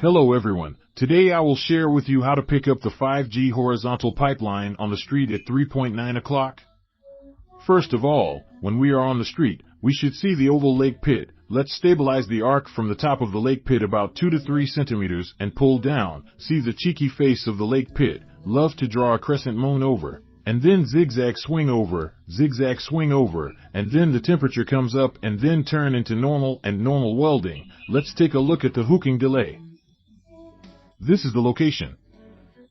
Hello everyone, today I will share with you how to pick up the 5G horizontal pipeline on the street at 3.9 o'clock. First of all, when we are on the street, we should see the oval lake pit. Let's stabilize the arc from the top of the lake pit about 2 to 3 centimeters and pull down. See the cheeky face of the lake pit. Love to draw a crescent moon over, and then zigzag swing over, and then the temperature comes up and then turn into normal and normal welding. Let's take a look at the hooking delay. This is the location.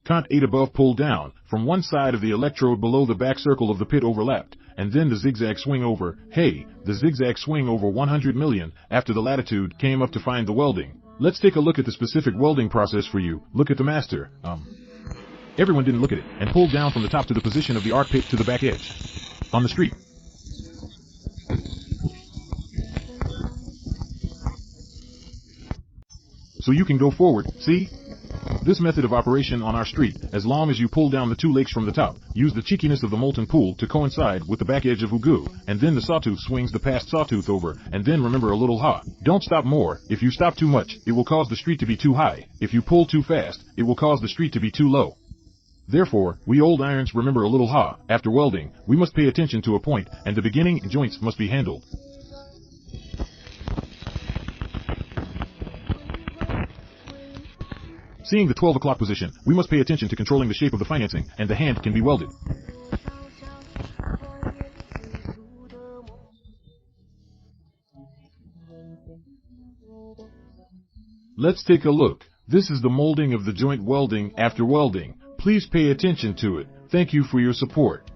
Count 8 above, pull down, from one side of the electrode below the back circle of the pit overlapped, and then the zigzag swing over. Hey, the zigzag swing over 100 million, after the latitude, came up to find the welding. Let's take a look at the specific welding process for you. Look at the master. Everyone didn't look at it, and pulled down from the top to the position of the arc pit to the back edge. On the street. So you can go forward, see? This method of operation on our street, as long as you pull down the 2 lakes from the top, use the cheekiness of the molten pool to coincide with the back edge of Ugu, and then the sawtooth swings the past sawtooth over, and then remember a little ha. Don't stop more. If you stop too much, it will cause the street to be too high. If you pull too fast, it will cause the street to be too low. Therefore, we old irons remember a little ha. After welding, we must pay attention to a point, and the beginning and joints must be handled. Seeing the 12 o'clock position, we must pay attention to controlling the shape of the financing, and the hand can be welded. Let's take a look. This is the molding of the joint welding after welding. Please pay attention to it. Thank you for your support.